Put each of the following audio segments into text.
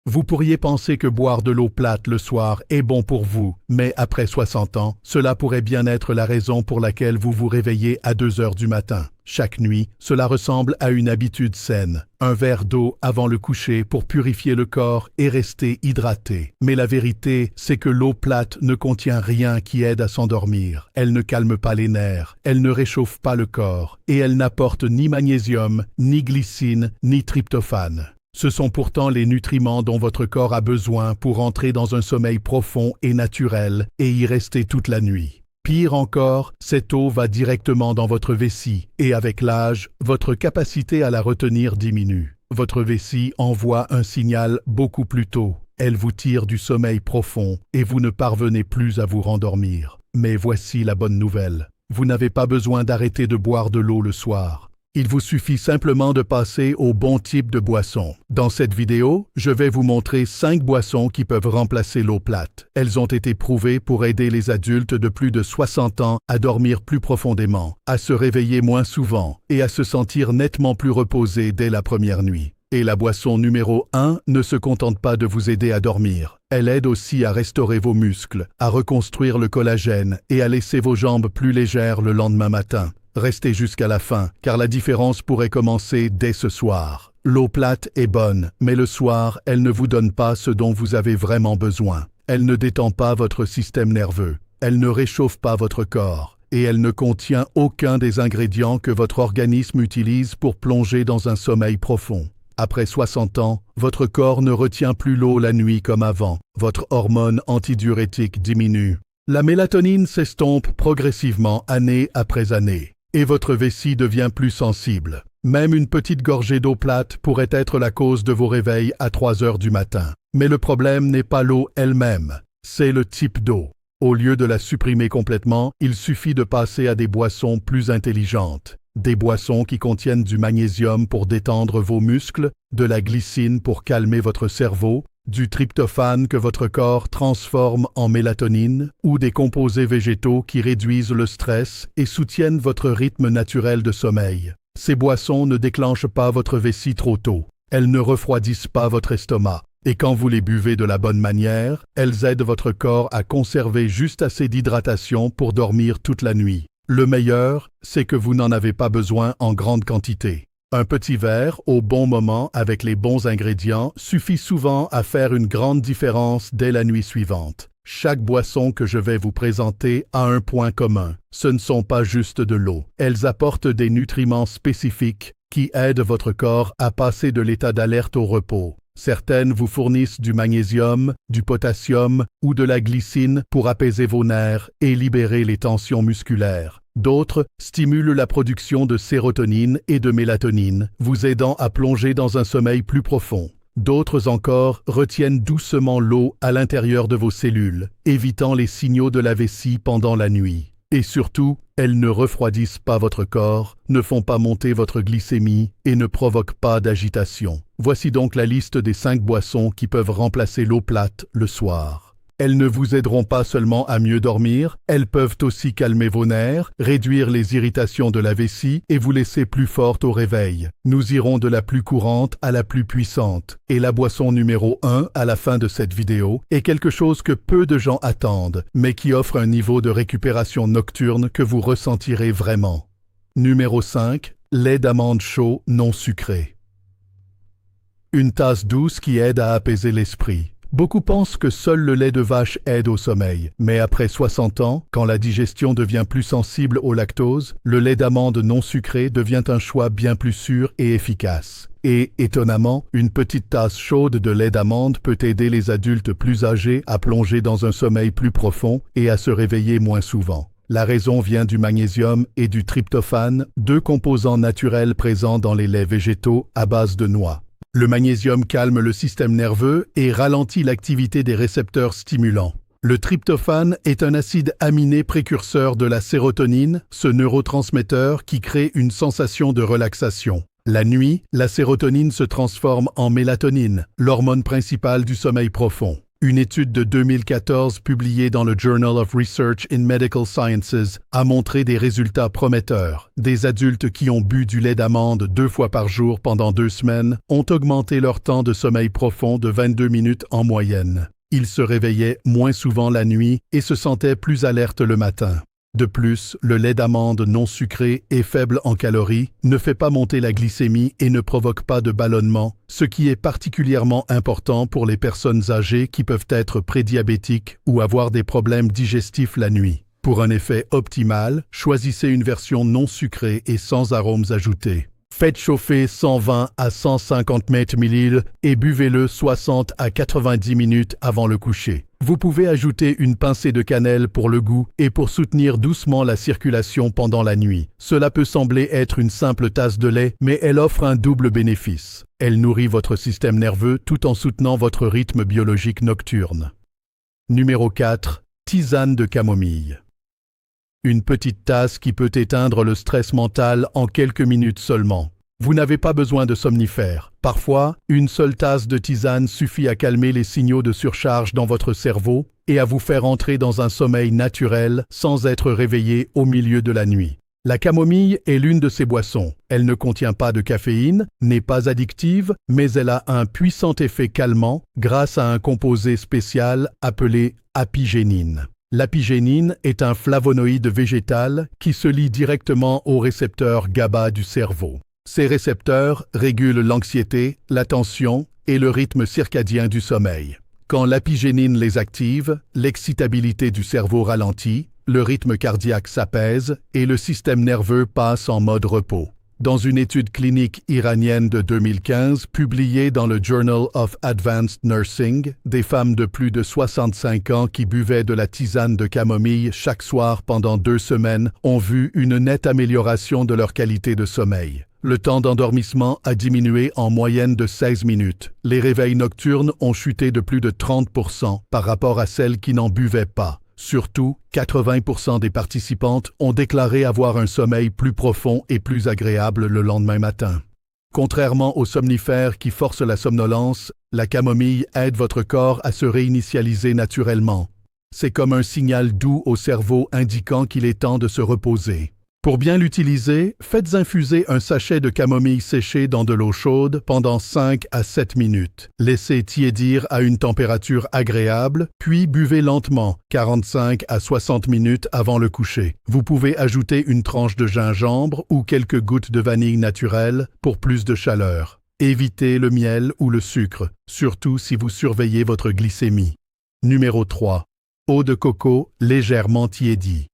Vous pourriez penser que boire de l'eau plate le soir est bon pour vous, mais après 60 ans, cela pourrait bien être la raison pour laquelle vous vous réveillez à 2 heures du matin. Chaque nuit, cela ressemble à une habitude saine. Un verre d'eau avant le coucher pour purifier le corps et rester hydraté. Mais la vérité, c'est que l'eau plate ne contient rien qui aide à s'endormir. Elle ne calme pas les nerfs, elle ne réchauffe pas le corps, et elle n'apporte ni magnésium, ni glycine, ni tryptophane. Ce sont pourtant les nutriments dont votre corps a besoin pour entrer dans un sommeil profond et naturel et y rester toute la nuit. Pire encore, cette eau va directement dans votre vessie et avec l'âge, votre capacité à la retenir diminue. Votre vessie envoie un signal beaucoup plus tôt. Elle vous tire du sommeil profond et vous ne parvenez plus à vous rendormir. Mais voici la bonne nouvelle. Vous n'avez pas besoin d'arrêter de boire de l'eau le soir. Il vous suffit simplement de passer au bon type de boisson. Dans cette vidéo, je vais vous montrer 5 boissons qui peuvent remplacer l'eau plate. Elles ont été prouvées pour aider les adultes de plus de 60 ans à dormir plus profondément, à se réveiller moins souvent et à se sentir nettement plus reposés dès la première nuit. Et la boisson numéro 1 ne se contente pas de vous aider à dormir. Elle aide aussi à restaurer vos muscles, à reconstruire le collagène et à laisser vos jambes plus légères le lendemain matin. Restez jusqu'à la fin, car la différence pourrait commencer dès ce soir. L'eau plate est bonne, mais le soir, elle ne vous donne pas ce dont vous avez vraiment besoin. Elle ne détend pas votre système nerveux. Elle ne réchauffe pas votre corps. Et elle ne contient aucun des ingrédients que votre organisme utilise pour plonger dans un sommeil profond. Après 60 ans, votre corps ne retient plus l'eau la nuit comme avant. Votre hormone antidiurétique diminue. La mélatonine s'estompe progressivement année après année. Et votre vessie devient plus sensible. Même une petite gorgée d'eau plate pourrait être la cause de vos réveils à 3 heures du matin. Mais le problème n'est pas l'eau elle-même, c'est le type d'eau. Au lieu de la supprimer complètement, il suffit de passer à des boissons plus intelligentes. Des boissons qui contiennent du magnésium pour détendre vos muscles, de la glycine pour calmer votre cerveau, du tryptophane que votre corps transforme en mélatonine, ou des composés végétaux qui réduisent le stress et soutiennent votre rythme naturel de sommeil. Ces boissons ne déclenchent pas votre vessie trop tôt. Elles ne refroidissent pas votre estomac. Et quand vous les buvez de la bonne manière, elles aident votre corps à conserver juste assez d'hydratation pour dormir toute la nuit. Le meilleur, c'est que vous n'en avez pas besoin en grande quantité. Un petit verre, au bon moment, avec les bons ingrédients, suffit souvent à faire une grande différence dès la nuit suivante. Chaque boisson que je vais vous présenter a un point commun. Ce ne sont pas juste de l'eau. Elles apportent des nutriments spécifiques qui aident votre corps à passer de l'état d'alerte au repos. Certaines vous fournissent du magnésium, du potassium ou de la glycine pour apaiser vos nerfs et libérer les tensions musculaires. D'autres stimulent la production de sérotonine et de mélatonine, vous aidant à plonger dans un sommeil plus profond. D'autres encore retiennent doucement l'eau à l'intérieur de vos cellules, évitant les signaux de la vessie pendant la nuit. Et surtout, elles ne refroidissent pas votre corps, ne font pas monter votre glycémie et ne provoquent pas d'agitation. Voici donc la liste des 5 boissons qui peuvent remplacer l'eau plate le soir. Elles ne vous aideront pas seulement à mieux dormir, elles peuvent aussi calmer vos nerfs, réduire les irritations de la vessie et vous laisser plus forte au réveil. Nous irons de la plus courante à la plus puissante. Et la boisson numéro 1 à la fin de cette vidéo est quelque chose que peu de gens attendent, mais qui offre un niveau de récupération nocturne que vous ressentirez vraiment. Numéro 5, lait d'amande chaud non sucré. Une tasse douce qui aide à apaiser l'esprit. Beaucoup pensent que seul le lait de vache aide au sommeil, mais après 60 ans, quand la digestion devient plus sensible au lactose, le lait d'amande non sucré devient un choix bien plus sûr et efficace. Et, étonnamment, une petite tasse chaude de lait d'amande peut aider les adultes plus âgés à plonger dans un sommeil plus profond et à se réveiller moins souvent. La raison vient du magnésium et du tryptophane, 2 composants naturels présents dans les laits végétaux à base de noix. Le magnésium calme le système nerveux et ralentit l'activité des récepteurs stimulants. Le tryptophane est un acide aminé précurseur de la sérotonine, ce neurotransmetteur qui crée une sensation de relaxation. La nuit, la sérotonine se transforme en mélatonine, l'hormone principale du sommeil profond. Une étude de 2014 publiée dans le Journal of Research in Medical Sciences a montré des résultats prometteurs. Des adultes qui ont bu du lait d'amande 2 fois par jour pendant 2 semaines ont augmenté leur temps de sommeil profond de 22 minutes en moyenne. Ils se réveillaient moins souvent la nuit et se sentaient plus alertes le matin. De plus, le lait d'amande non sucré et faible en calories ne fait pas monter la glycémie et ne provoque pas de ballonnement, ce qui est particulièrement important pour les personnes âgées qui peuvent être prédiabétiques ou avoir des problèmes digestifs la nuit. Pour un effet optimal, choisissez une version non sucrée et sans arômes ajoutés. Faites chauffer 120 à 150 ml et buvez-le 60 à 90 minutes avant le coucher. Vous pouvez ajouter une pincée de cannelle pour le goût et pour soutenir doucement la circulation pendant la nuit. Cela peut sembler être une simple tasse de lait, mais elle offre un double bénéfice. Elle nourrit votre système nerveux tout en soutenant votre rythme biologique nocturne. Numéro 4. Tisane de camomille. Une petite tasse qui peut éteindre le stress mental en quelques minutes seulement. Vous n'avez pas besoin de somnifères. Parfois, une seule tasse de tisane suffit à calmer les signaux de surcharge dans votre cerveau et à vous faire entrer dans un sommeil naturel sans être réveillé au milieu de la nuit. La camomille est l'une de ces boissons. Elle ne contient pas de caféine, n'est pas addictive, mais elle a un puissant effet calmant grâce à un composé spécial appelé apigénine. L'apigénine est un flavonoïde végétal qui se lie directement aux récepteurs GABA du cerveau. Ces récepteurs régulent l'anxiété, l'attention et le rythme circadien du sommeil. Quand l'apigénine les active, l'excitabilité du cerveau ralentit, le rythme cardiaque s'apaise et le système nerveux passe en mode repos. Dans une étude clinique iranienne de 2015 publiée dans le Journal of Advanced Nursing, des femmes de plus de 65 ans qui buvaient de la tisane de camomille chaque soir pendant 2 semaines ont vu une nette amélioration de leur qualité de sommeil. Le temps d'endormissement a diminué en moyenne de 16 minutes. Les réveils nocturnes ont chuté de plus de 30% par rapport à celles qui n'en buvaient pas. Surtout, 80% des participantes ont déclaré avoir un sommeil plus profond et plus agréable le lendemain matin. Contrairement aux somnifères qui forcent la somnolence, la camomille aide votre corps à se réinitialiser naturellement. C'est comme un signal doux au cerveau indiquant qu'il est temps de se reposer. Pour bien l'utiliser, faites infuser un sachet de camomille séchée dans de l'eau chaude pendant 5 à 7 minutes. Laissez tiédir à une température agréable, puis buvez lentement, 45 à 60 minutes avant le coucher. Vous pouvez ajouter une tranche de gingembre ou quelques gouttes de vanille naturelle pour plus de chaleur. Évitez le miel ou le sucre, surtout si vous surveillez votre glycémie. Numéro 3. Eau de coco légèrement tiédie.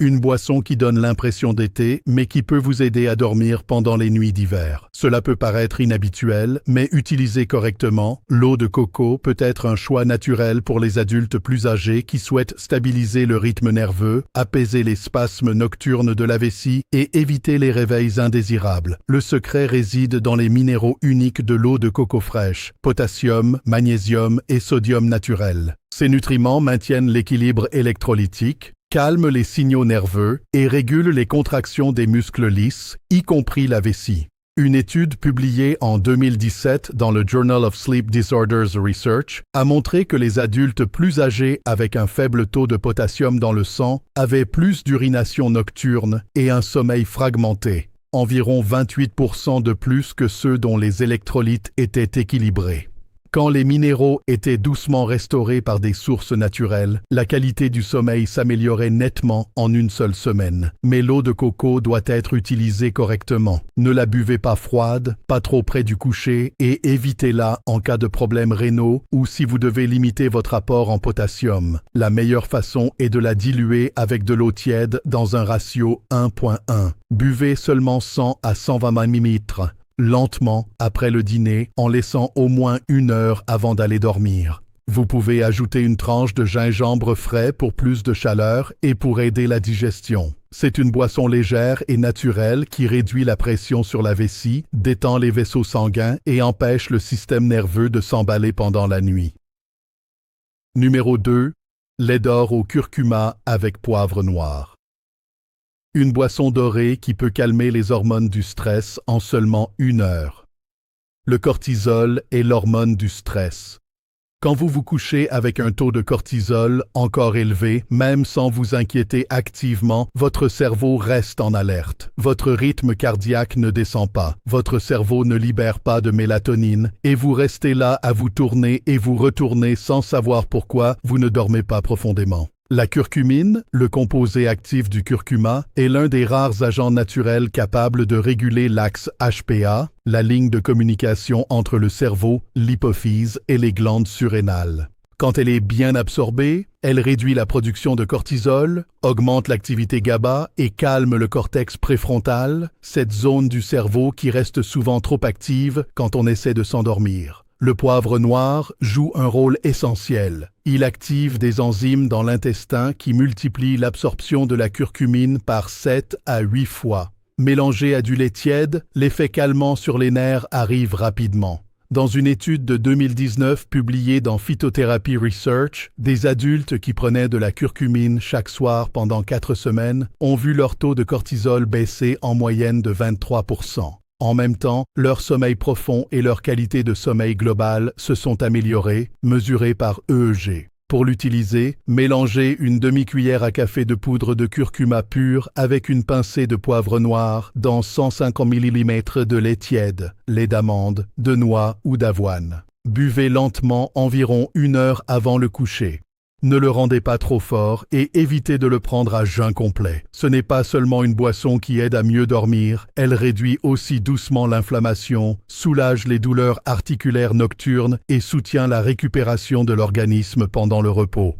Une boisson qui donne l'impression d'été, mais qui peut vous aider à dormir pendant les nuits d'hiver. Cela peut paraître inhabituel, mais utilisé correctement, l'eau de coco peut être un choix naturel pour les adultes plus âgés qui souhaitent stabiliser le rythme nerveux, apaiser les spasmes nocturnes de la vessie et éviter les réveils indésirables. Le secret réside dans les minéraux uniques de l'eau de coco fraîche, potassium, magnésium et sodium naturel. Ces nutriments maintiennent l'équilibre électrolytique, calme les signaux nerveux et régule les contractions des muscles lisses, y compris la vessie. Une étude publiée en 2017 dans le Journal of Sleep Disorders Research a montré que les adultes plus âgés avec un faible taux de potassium dans le sang avaient plus d'urination nocturne et un sommeil fragmenté, environ 28% de plus que ceux dont les électrolytes étaient équilibrés. Quand les minéraux étaient doucement restaurés par des sources naturelles, la qualité du sommeil s'améliorait nettement en une seule semaine. Mais l'eau de coco doit être utilisée correctement. Ne la buvez pas froide, pas trop près du coucher et évitez-la en cas de problèmes rénaux ou si vous devez limiter votre apport en potassium. La meilleure façon est de la diluer avec de l'eau tiède dans un ratio 1:1. Buvez seulement 100 à 120 ml. Lentement après le dîner en laissant au moins 1 heure avant d'aller dormir. Vous pouvez ajouter une tranche de gingembre frais pour plus de chaleur et pour aider la digestion. C'est une boisson légère et naturelle qui réduit la pression sur la vessie, détend les vaisseaux sanguins et empêche le système nerveux de s'emballer pendant la nuit. Numéro 2. Lait d'or au curcuma avec poivre noir. Une boisson dorée qui peut calmer les hormones du stress en seulement 1 heure. Le cortisol est l'hormone du stress. Quand vous vous couchez avec un taux de cortisol encore élevé, même sans vous inquiéter activement, votre cerveau reste en alerte. Votre rythme cardiaque ne descend pas, votre cerveau ne libère pas de mélatonine, et vous restez là à vous tourner et vous retourner sans savoir pourquoi vous ne dormez pas profondément. La curcumine, le composé actif du curcuma, est l'un des rares agents naturels capables de réguler l'axe HPA, la ligne de communication entre le cerveau, l'hypophyse et les glandes surrénales. Quand elle est bien absorbée, elle réduit la production de cortisol, augmente l'activité GABA et calme le cortex préfrontal, cette zone du cerveau qui reste souvent trop active quand on essaie de s'endormir. Le poivre noir joue un rôle essentiel. Il active des enzymes dans l'intestin qui multiplient l'absorption de la curcumine par 7 à 8 fois. Mélangé à du lait tiède, l'effet calmant sur les nerfs arrive rapidement. Dans une étude de 2019 publiée dans Phytotherapy Research, des adultes qui prenaient de la curcumine chaque soir pendant 4 semaines ont vu leur taux de cortisol baisser en moyenne de 23%. En même temps, leur sommeil profond et leur qualité de sommeil global se sont améliorés, mesurés par EEG. Pour l'utiliser, mélangez une demi-cuillère à café de poudre de curcuma pure avec une pincée de poivre noir dans 150 ml de lait tiède, lait d'amande, de noix ou d'avoine. Buvez lentement environ 1 heure avant le coucher. Ne le rendez pas trop fort et évitez de le prendre à jeun complet. Ce n'est pas seulement une boisson qui aide à mieux dormir, elle réduit aussi doucement l'inflammation, soulage les douleurs articulaires nocturnes et soutient la récupération de l'organisme pendant le repos.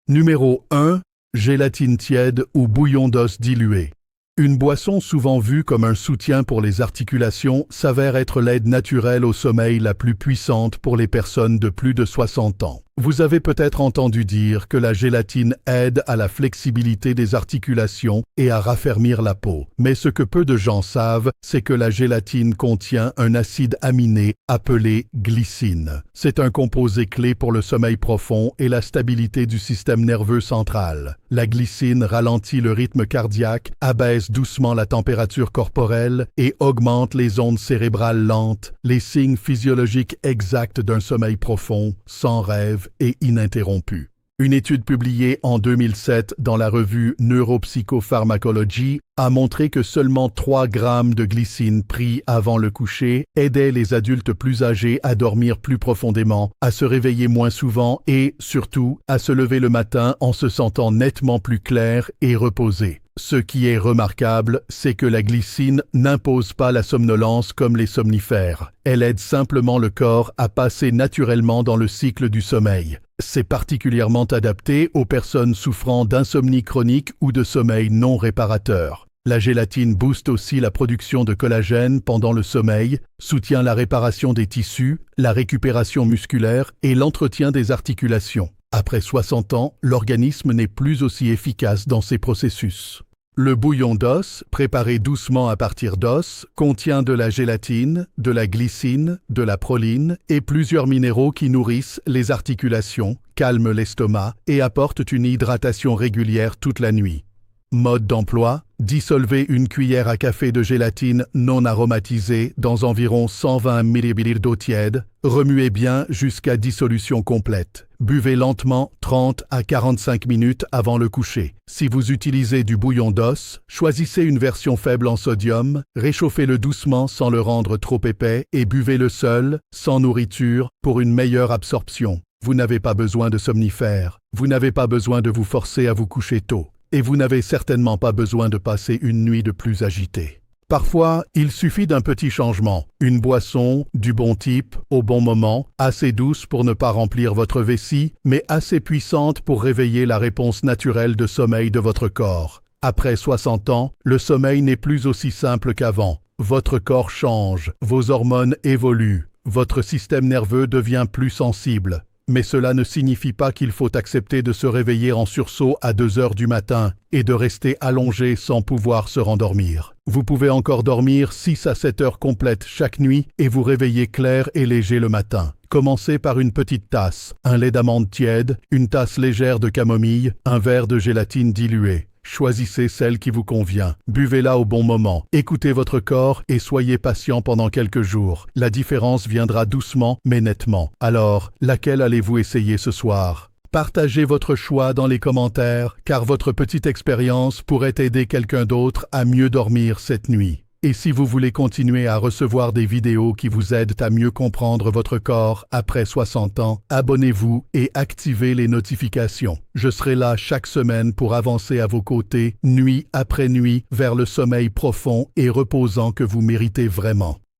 Numéro 1. Gélatine tiède ou bouillon d'os dilué. Une boisson souvent vue comme un soutien pour les articulations s'avère être l'aide naturelle au sommeil la plus puissante pour les personnes de plus de 60 ans. Vous avez peut-être entendu dire que la gélatine aide à la flexibilité des articulations et à raffermir la peau. Mais ce que peu de gens savent, c'est que la gélatine contient un acide aminé appelé glycine. C'est un composé clé pour le sommeil profond et la stabilité du système nerveux central. La glycine ralentit le rythme cardiaque, abaisse doucement la température corporelle et augmente les ondes cérébrales lentes, les signes physiologiques exacts d'un sommeil profond, sans rêve et ininterrompu. Une étude publiée en 2007 dans la revue Neuropsychopharmacology a montré que seulement 3 grammes de glycine pris avant le coucher aidaient les adultes plus âgés à dormir plus profondément, à se réveiller moins souvent et, surtout, à se lever le matin en se sentant nettement plus clair et reposé. Ce qui est remarquable, c'est que la glycine n'impose pas la somnolence comme les somnifères. Elle aide simplement le corps à passer naturellement dans le cycle du sommeil. C'est particulièrement adapté aux personnes souffrant d'insomnie chronique ou de sommeil non réparateur. La gélatine booste aussi la production de collagène pendant le sommeil, soutient la réparation des tissus, la récupération musculaire et l'entretien des articulations. Après 60 ans, l'organisme n'est plus aussi efficace dans ces processus. Le bouillon d'os, préparé doucement à partir d'os, contient de la gélatine, de la glycine, de la proline et plusieurs minéraux qui nourrissent les articulations, calment l'estomac et apportent une hydratation régulière toute la nuit. Mode d'emploi: dissolvez une cuillère à café de gélatine non aromatisée dans environ 120 ml d'eau tiède, remuez bien jusqu'à dissolution complète. Buvez lentement 30 à 45 minutes avant le coucher. Si vous utilisez du bouillon d'os, choisissez une version faible en sodium, réchauffez-le doucement sans le rendre trop épais et buvez-le seul, sans nourriture, pour une meilleure absorption. Vous n'avez pas besoin de somnifères, vous n'avez pas besoin de vous forcer à vous coucher tôt. Et vous n'avez certainement pas besoin de passer une nuit de plus agitée. Parfois, il suffit d'un petit changement, une boisson, du bon type, au bon moment, assez douce pour ne pas remplir votre vessie, mais assez puissante pour réveiller la réponse naturelle de sommeil de votre corps. Après 60 ans, le sommeil n'est plus aussi simple qu'avant. Votre corps change, vos hormones évoluent, votre système nerveux devient plus sensible. Mais cela ne signifie pas qu'il faut accepter de se réveiller en sursaut à 2 heures du matin et de rester allongé sans pouvoir se rendormir. Vous pouvez encore dormir 6 à 7 heures complètes chaque nuit et vous réveiller clair et léger le matin. Commencez par une petite tasse, un lait d'amande tiède, une tasse légère de camomille, un verre de gélatine diluée. Choisissez celle qui vous convient. Buvez-la au bon moment. Écoutez votre corps et soyez patient pendant quelques jours. La différence viendra doucement mais nettement. Alors, laquelle allez-vous essayer ce soir? Partagez votre choix dans les commentaires, car votre petite expérience pourrait aider quelqu'un d'autre à mieux dormir cette nuit. Et si vous voulez continuer à recevoir des vidéos qui vous aident à mieux comprendre votre corps après 60 ans, abonnez-vous et activez les notifications. Je serai là chaque semaine pour avancer à vos côtés, nuit après nuit, vers le sommeil profond et reposant que vous méritez vraiment.